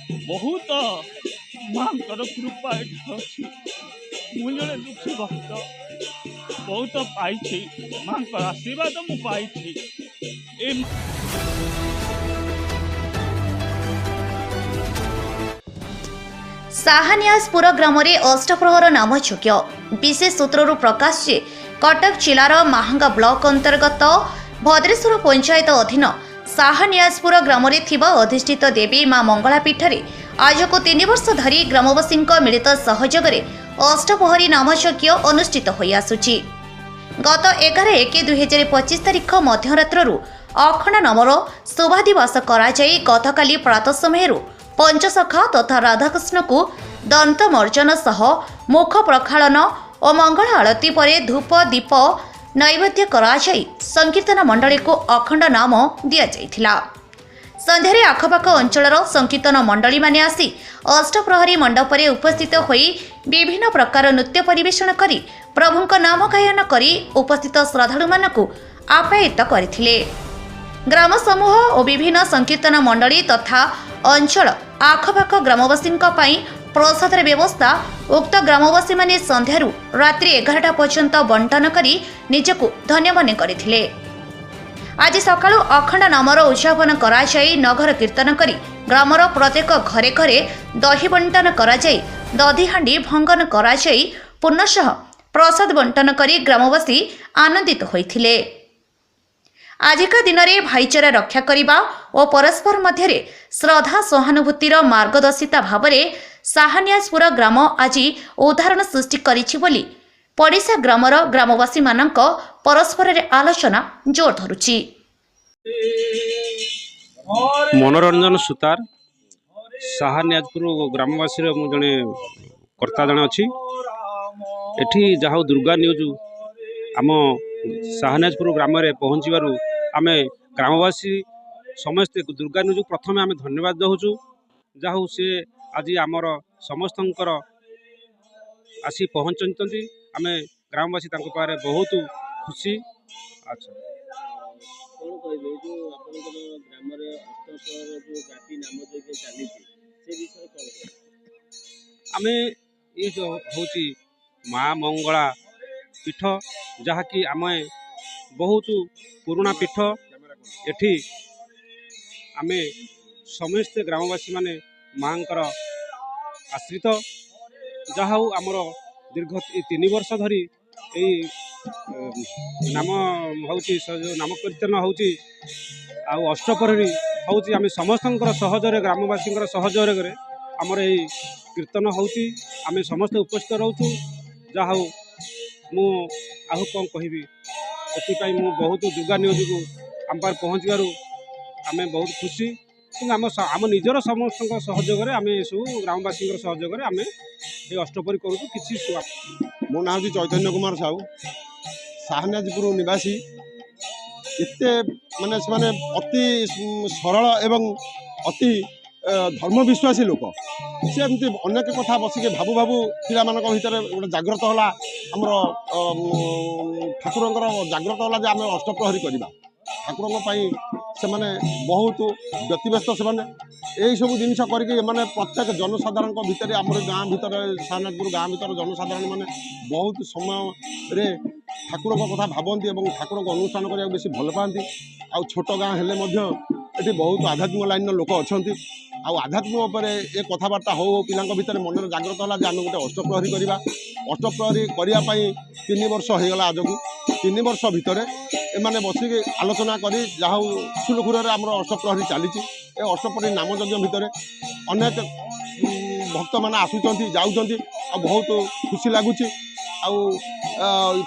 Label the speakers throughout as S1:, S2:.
S1: बहुत माँ कृपा अच्छी मुझे दुखी भक्त बहुत पाई माँ आशीर्वाद मु पाई
S2: साहानियासपुर ग्राम में अष्टप्रहर नामयोग्य विशेष सूत्रु प्रकाश जे कटक जिलार माहांगा ब्लॉक अंतर्गत भद्रेश्वर पंचायत अधीन साहानियासपुर ग्राम में थिबा अधिष्ठित देवी माँ मंगला पीठरे आज को 3 वर्ष धरी ग्रामवासी मिलित सहयोग अष्टप्रहरी नामयज्ञ अनुष्ठित हो आसुची। गत 11/1/2025 तारिख मध्यरात्रु अखंड नामर शोभादिवास कराई गतकाली प्रातः समय पंचसखा तथा राधाकृष्ण को दंतमर्जन सह मुख प्रक्षालन और मंगल आरती पर धूप दीप नैवेद्य कराई संकीर्तन मंडली को अखंड नाम दि जाइथिला। संध्यारे आखपाख अंचल संकीर्तन मंडली माने आसी अष्टप्रहरी मंडप में उपस्थित होई विभिन्न प्रकार नृत्य परिवेषण करी प्रभुंक नाम गायन करी उपस्थित श्रद्धालु मानकु आप्यायित करथिले। ग्राम समूह और विभिन्न संकीर्तन मंडली तथा अंचल आखपाख ग्रामवासी प्रसाद व्यवस्था उक्त ग्रामवासी माने संध्यारू रात्रि 11टा पर्यंत बंटन करी निजकु धन्य मन करथिले। आज सकाळु अखंड नामर उद्यापन कराई नगर कीर्तन करी ग्रामर प्रत्येक घरे घरे दही बंटन कराई दधिहांडी भंगन कराई पुनशः प्रसाद बंटन करी ग्रामवासी आनंदित होइथिले। आजिका दिन में भाईचारा रक्षा करने और परस्पर मध्य श्रद्धा सहानुभूतिर मार्गदर्शिता भाव में साहानियासपुर ग्राम आज उदाहरण सृष्टि करिछि बोली पड़िशा ग्रामर ग्रामवासी मानक परस्पर आलोचना जोर धरुछि।
S3: मनोरंजन सुतार साहानियासपुर ग्रामवासी जड़े कर्ता जड़े अच्छी एठी जहाँ दुर्गा न्यूज आम साहानियासपुर ग्राम में पहुँचवर आम ग्रामवासी समस्ते दुर्गा न्यूज प्रथम आम धन्यवाद दौचु जहाँ सी आज आमर समस्त आसी पहुँचती आम ग्रामवासी पाखे बहुत खुशी। अच्छा आम ये जो हूँ माँ मंगला पीठ जहाँकि आम बहुत पुराना पीठ एठी आम समस्ते ग्रामवासी माने माँ आश्रित जहाँ आमर दीर्घ 3 वर्ष धरी नाम नाम कीर्तन होची अष्टप्रहरी होची आम समस्त सहजरे ग्रामवासी सहजरे आमर ये कीर्तन होची आम समस्त उपस्थित रोचु जहाँ मु आहु कौन कहबी एपाई मु बहुत दुर्गा न्यूज को आम पार पहुँचवर आम बहुत खुशी कि आम निजर समस्त सहयोग आम सब ग्रामवासी सहयोग आम ये अष्टपरी करूँ कि
S4: मो ना हूँ चैतन्य कुमार साहू साहानियासपुर निवासी एते माने से अति सरल एवं अति धर्म विश्वासी लोक सी एमती अनेक कथा बसिके भाबू भाबू पिला मानक भितर गोटे जाग्रत होला आमर ठाकुरंकर जाग्रत होला जे आम अष्टप्रहरी करवा ठाकुरंक से माने बहुत व्यतिव्यस्त से माने यही सब जिन करके माने प्रत्येक जनसाधारण भितर आमर गाँ भितर साहानियासपुर गाँ भितर जनसाधारण माने बहुत समय रे ठाकुर कथा भावती और ठाकुर अनुष्ठान करने बेसी भल पाती आ छोट गाँ हेले ये बहुत आध्यात्मिक लाइन लोक अच्छा आध्यात्मिक ये कथबार्ता हो पिला भितर मन जाग्रत है आम गोटे अष्टप्रहरी करवा अष्टप्रहरी करने 3 वर्ष होगला आज को 3 वर्ष भितर एमाने बसिक आलोचना करी जहाँ सुलखुर आम अष्टप्रहरी चली अष्टप्रहरी नामयज्ञ भितर अनेक भक्त मैंने आसुँच जाऊँच बहुत खुशी लगुच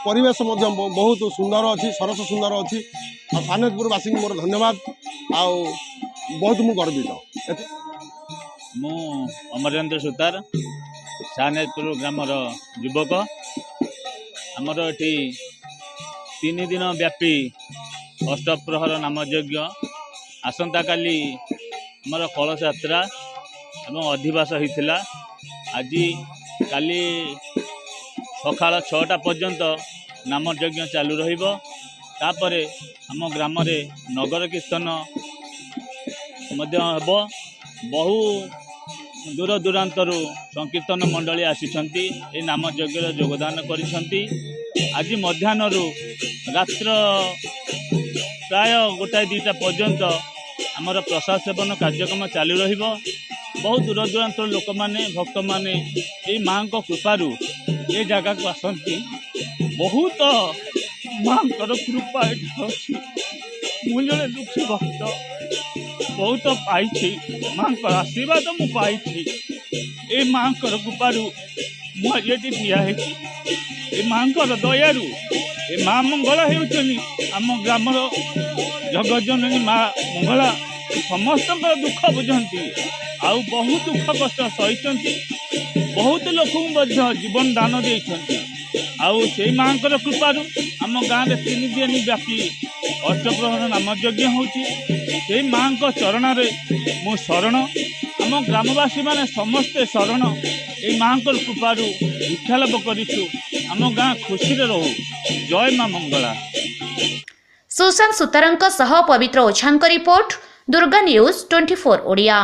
S4: परिवेश बहुत सुंदर अच्छी सरस सुंदर अच्छी साहानियासपुरवासी मोर धन्यवाद बहुत मु गर्वित।
S1: मु अमरेंद्र सुतार साहानियासपुर ग्रामर युवक आमर ये 3 दिन व्यापी अष्टप्रहर नामयज्ञ आसंता काली आमर कलश यात्रा एवं अधिवास होता आज काली सकाळ 6टा पर्यंत नामयज्ञ चालू रहिबो तापरे आम ग्राम नगर कीर्तन मध्य हेबो बहु दूर दूरांतर संकीर्तन मंडली आसिछंती ए नाम यज्ञ योगदान करिछंती। आज मध्याह्न रात्र प्राय 1-2 पर्यंत आमर प्रसाद सेवन कार्यक्रम चालू रहिबो। बहुत दूर दूरांतर लोक माने भक्त माने ए माँ को कृपारू ए जगह को आसंती। बहुत माँ कृपा अच्छी मु जड़े दुखी भक्त बहुत पाई माँ आशीर्वाद मु पाई ए माँ कृपारू मुझे ठिया ए माँ दयारू ए माँ मंगला होती आम ग्रामर जगजननी माँ मंगला समस्त दुख बुझंती आउ बहुत दुख कष्ट सही बहुत लोक जीवन दान देती आउ से माँ कृपारू आम गाँव में 3 दिन व्यापी अष्टप्रहर नाम यज्ञ होती से माँ चरण मु शरण आम ग्रामवासी माने समस्ते शरण ए माँ कृपारू भिक्षा लाभ करूँ आम गाँ खुशी रहू। जय माँ मंगला।
S2: सुशांत सुतारंक सह पवित्र ओछांक रिपोर्ट दुर्गा न्यूज 24 ओडिया।